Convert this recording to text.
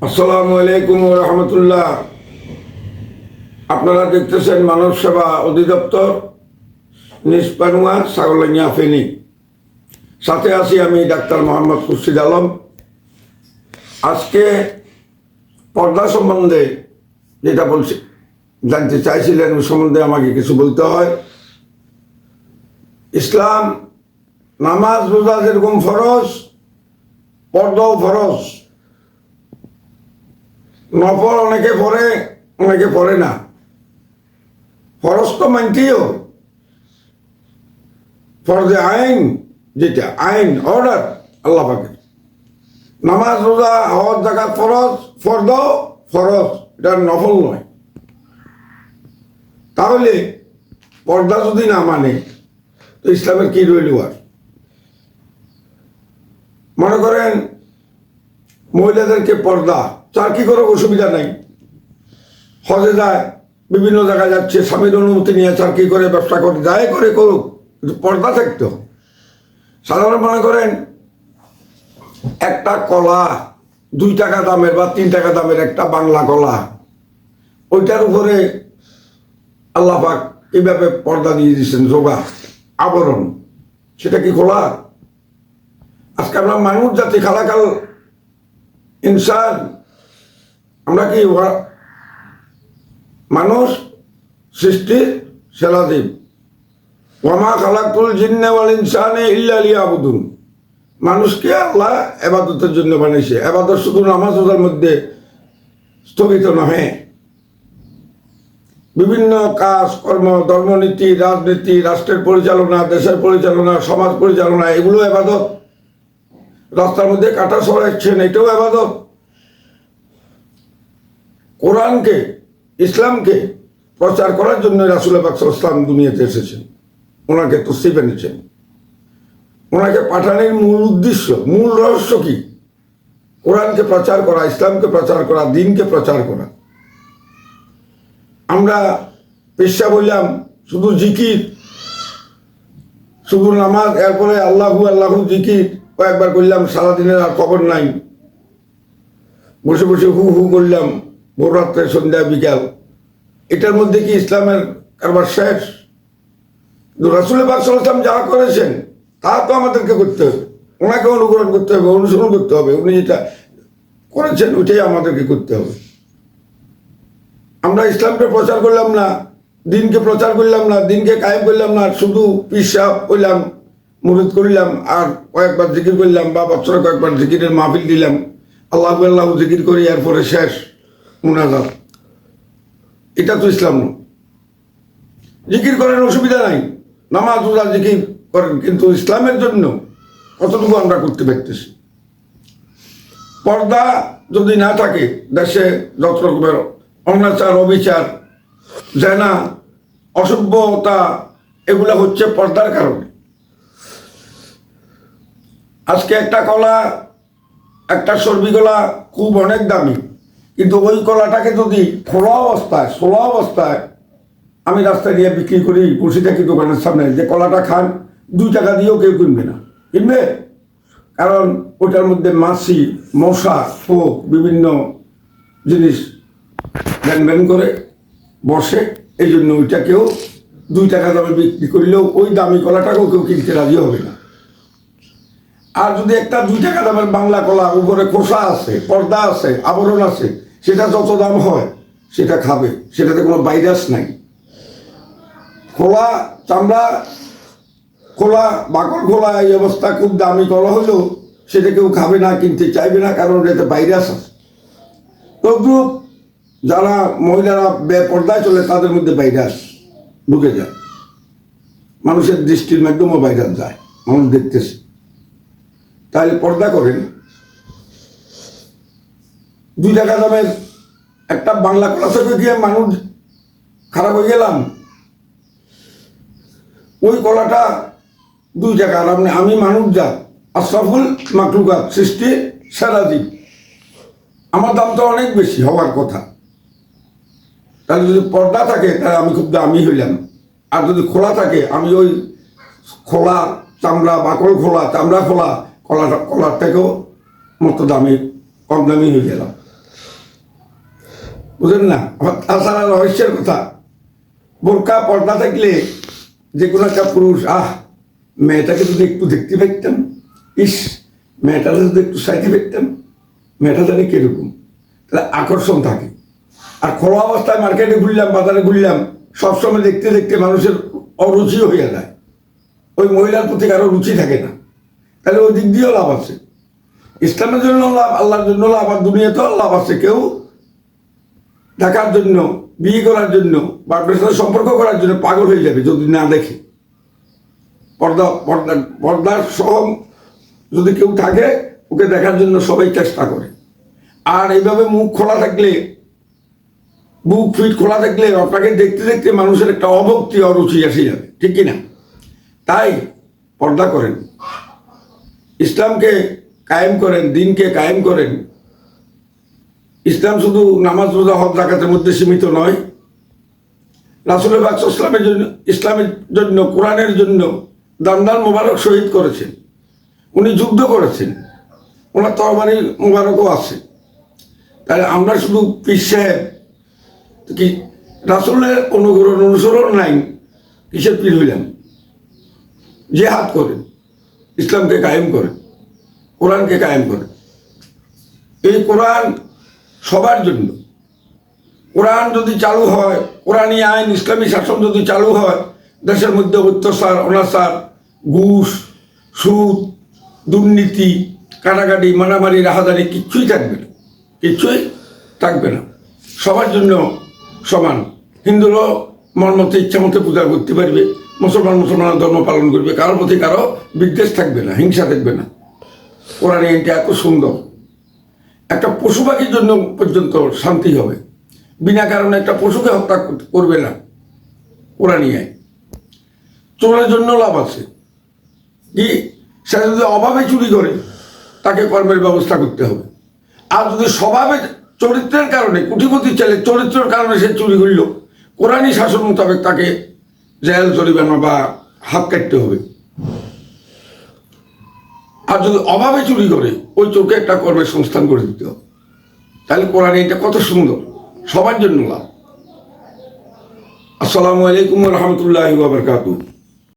আসসালামু আলাইকুম ওয়া রাহমাতুল্লাহ। আপনারা দেখতেছেন মানব সেবা অধিদপ্তর, নিষ্পানুয়া, ছাগলাইয়া, ফেনী। সাথে আছি আমি ডাক্তার মোহাম্মদ খুরশিদ আলম। আজকে পর্দা সম্বন্ধে যেটা জানতে চাইছিলেন, ওই সম্বন্ধে আমাকে কিছু বলতে হয়। ইসলাম নামাজ রোজা যেরকম ফরজ, পর্দাও ফরজ। নফল অনেকে পড়ে, অনেকে পড়ে না। ফরজ তো মানতেও, ফরজে আইন, যেটা আইন অর্ডার আল্লাহ পাকের। নামাজ রোজা হজ জাকাত ফরজ, ফরদাও ফরজ, এটা নফল নয়। তাহলে পর্দা যদি না মানে তো ইসলামের কি রইল আর? মনে করেন মহিলাদেরকে পর্দা, তার কি কোনো অসুবিধা নাই। হজে যায়, বিভিন্ন জায়গায় যাচ্ছে, স্বামীর অনুমতি নিয়ে চাকরি করে, ব্যবসা করে, যাই করে করুক, কিন্তু পর্দা থাকতো। সাধারণ মনে করেন একটা কলা 2 টাকা দামের বা 3 টাকা দামের একটা বাংলা কলা, ওইটার উপরে আল্লাহ পাক এইভাবে পর্দা দিয়ে দিচ্ছেন, যোগা আবরণ। সেটা কি খোলা? আজকে আমরা মানুষ জাতি, খালাকাল ইনসান, আমরা কি মানুষ সৃষ্টির সেরা জীব। ওয়ামা খালাকুল জিন্না ওয়াল ইনসানে ইল্লা লিয়াবুদুন। মানুষকে আল্লাহ ইবাদতের জন্য বানিয়েছে। ইবাদত শুধু নামাজ রোজার মধ্যে স্থগিত নহে। বিভিন্ন কাজ কর্ম, ধর্মনীতি, রাজনীতি, রাষ্ট্রের পরিচালনা, দেশের পরিচালনা, সমাজ পরিচালনা, এগুলো ইবাদত। রাস্তার মধ্যে কাটা সরাচ্ছেন, এটাও ইবাদত। কোরআনকে, ইসলামকে প্রচার করার জন্য রাসূল পাক সাল্লাল্লাহু আলাইহি ওয়াসাল্লাম দুনিয়াতে এসেছেন। ওনাকে তশরিফ এনেছেন। ওনাকে পাঠানোর মূল উদ্দেশ্য, মূল রহস্য কি? কোরআনকে প্রচার করা, ইসলামকে প্রচার করা, দ্বীনকে প্রচার করা। আমরা পেশা বললাম শুধু জিকির, শুধু নামাজ, এরপরে আল্লাহু আল্লাহু জিকির কয়েকবার করলাম, সারাদিনের আর খবর নাই। বসে বসে হু হু করলাম ভোর রাত্রে, সন্ধ্যা, বিকাল। এটার মধ্যে কি ইসলামের কারবার শেষ? রাসূল পাক সাল্লাল্লাহু আলাইহি ওয়াসাল্লাম যা করেছেন তা তো আমাদেরকে করতে হবে, ওনাকে অনুকরণ করতে হবে, অনুসরণ করতে হবে। উনি যেটা করেছেন ওইটাই আমাদেরকে করতে হবে। আমরা ইসলামকে প্রচার করলাম না, দিনকে প্রচার করলাম না, দিনকে কায়েম করলাম না, শুধু পিসাব করলাম, মুরিদ করলাম, আর কয়েকবার জিকির করলাম, বা বছরে কয়েকবার জিকিরের মাহফিল দিলাম, আল্লাহু আল্লাহু জিকির করি, এরপরে শেষ মুনাজাত। এটা তো ইসলাম নয়। জিকির করেন, অসুবিধা নাই, নামাজ রোজা জিকির করেন, কিন্তু ইসলামের জন্য কতটুকু আমরা করতে পারতেছি? পর্দা যদি না থাকে, দেশে যত রকমের অনাচার, অবিচার, জেনা, অসভ্যতা, এগুলা হচ্ছে পর্দার কারণে। আজকে একটা কলা, একটা সর্বি কলা খুব অনেক দামি, কিন্তু ওই কলাটাকে যদি খোলা অবস্থায়, ষোলা অবস্থায় আমি রাস্তায় দিয়ে বিক্রি করি, বসে থাকি দোকানের সামনে, যে কলাটা খান, 2 টাকা দিয়েও কেউ কিনবে না। কিনবে? কারণ ওটার মধ্যে মাছি, মশা, পোক, বিভিন্ন জিনিস ব্যান ব্যান করে বসে। এই জন্য ওইটা কেউ 2 টাকা দামে বিক্রি করলেও ওই দামি কলাটাকেও কেউ কিনতে রাজি হবে না। আর যদি একটা 2 টাকা দামের বাংলা কলা, উপরে খোসা আছে, পর্দা আছে, আবরণ আছে, সেটা যত দাম হয় সেটা খাবে, সেটাতে কোনো ভাইরাস নাই। খোলা চামড়া, খোলা বাকল খোলা, এই অবস্থা খুব দামি কলা হলেও সেটা কেউ খাবে না, কিনতে চাইবে না, কারণ এতে ভাইরাস আছে। তদ্রুপ যারা মহিলারা বেপর্দায় চলে, তাদের মধ্যে ভাইরাস ঢুকে যায়, মানুষের দৃষ্টির মাধ্যমে ভাইরাস যায়, মানুষ দেখতেছে। তাহলে পর্দা করেন। 2 টাকা দামের একটা বাংলা কলা থেকে গিয়ে মানুষ খারাপ হয়ে গেলাম। ওই কলাটা 2 টাকা, আর আমি মানুষ যা আশরাফুল মাখলুকাত, সৃষ্টি সেরা জীব, আমার দাম তো অনেক বেশি হওয়ার কথা। তাহলে যদি পর্দা থাকে তাহলে আমি খুব দামি হইলাম, আর যদি খোলা থাকে আমি ওই খোলা চামড়া, বাকল খোলা, চামড়া খোলা কলার থেকেও মতো দামি, কম দামি হয়ে গেলাম। বুঝেন না? আবার তাছাড়া রহস্যের কথা, বোরকা পর্দা থাকলে যে কোনো একটা পুরুষ, মেয়েটাকে যদি একটু দেখতে পারতাম, ইস মেয়েটাকে যদি একটু সাইতে পারতাম, মেয়েটা জানি কিরকম, তাহলে আকর্ষণ থাকে। আর খোলা অবস্থায় মার্কেটে ঘুরলাম, বাজারে ঘুরলাম, সবসময় দেখতে দেখতে মানুষের অরুচি হয়ে যায়, ওই মহিলার প্রতি কারো রুচি থাকে না। তাহলে ওই দিক দিয়েও লাভ আছে, ইসলামের জন্য লাভ, আল্লাহর জন্য লাভ, আর দুনিয়াতেও লাভ আছে। কেউ দেখার জন্য, বিয়ে করার জন্য বা আপনার সাথে সম্পর্ক করার জন্য পাগল হয়ে যাবে যদি না দেখে। পর্দার সহ যদি কেউ থাকে, ওকে দেখার জন্য সবাই চেষ্টা করে। আর এইভাবে মুখ খোলা থাকলে, বুক ফিট খোলা থাকলে আপনাকে দেখতে দেখতে মানুষের একটা অভক্তি, অরুচি এসে যাবে, ঠিক কিনা? তাই পর্দা করেন, ইসলামকে কায়েম করেন, দিনকে কায়েম করেন। ইসলাম শুধু নামাজ, রোজা, হজ, যাকাতের মধ্যে সীমিত নয়। রাসূল পাক সাল্লাল্লাহু আলাইহি ওয়াসাল্লাম ইসলামের জন্য, কোরআনের জন্য দান মোবারক শহীদ করেছেন, উনি যুদ্ধ করেছেন, ওনার তরবারি মোবারকও আছে। তাই আমরা শুধু পীর সাহেব কি রাসূলের অনুসরণ নাই, কিসের পীর হইলাম? জিহাদ করেন, ইসলামকে কায়েম করেন, কোরআনকে কায়েম করেন। এই কোরআন সবার জন্য। কোরআন যদি চালু হয়, কোরআনী আইন, ইসলামী শাসন যদি চালু হয়, দেশের মধ্যে অত্যাচার, অনাচার, ঘুষ, সুদ, দুর্নীতি, কাটাকাটি, মারামারি, রাহাজারি কিচ্ছুই থাকবে না, কিচ্ছুই থাকবে না। সবার জন্য সমান। হিন্দুরাও মন মতো ইচ্ছা মতো পূজা করতে পারবে, মুসলমানের ধর্ম পালন করবে, কারোর প্রতি কারো বিদ্বেষ থাকবে না, হিংসা থাকবে না। কোরআন আইনটা এত সুন্দর, একটা পশু পাখির জন্য পর্যন্ত শান্তি হবে, বিনা কারণে একটা পশুকে হত্যা করবে না কোরআনী আইন। চোরের জন্য লাভ আছে কি, সে যদি অভাবে চুরি করে তাকে কর্মের ব্যবস্থা করতে হবে। আর যদি স্বভাবে চরিত্রের কারণে, কোটিপতি ছেলে চরিত্রের কারণে সে চুরি করল, কোরআনী শাসন মোতাবেক তাকে জেল, জরিমানা বা হাত কাটতে হবে। আর যদি অভাবে চুরি করে, ওই চোরকে একটা কর্মের সংস্থান করে দিতে হবে। তাহলে কোরআন এটা কত সুন্দর, সবার জন্য লাভ। আসসালামু আলাইকুম ওয়া রাহমাতুল্লাহি ওয়া বারাকাতুহু।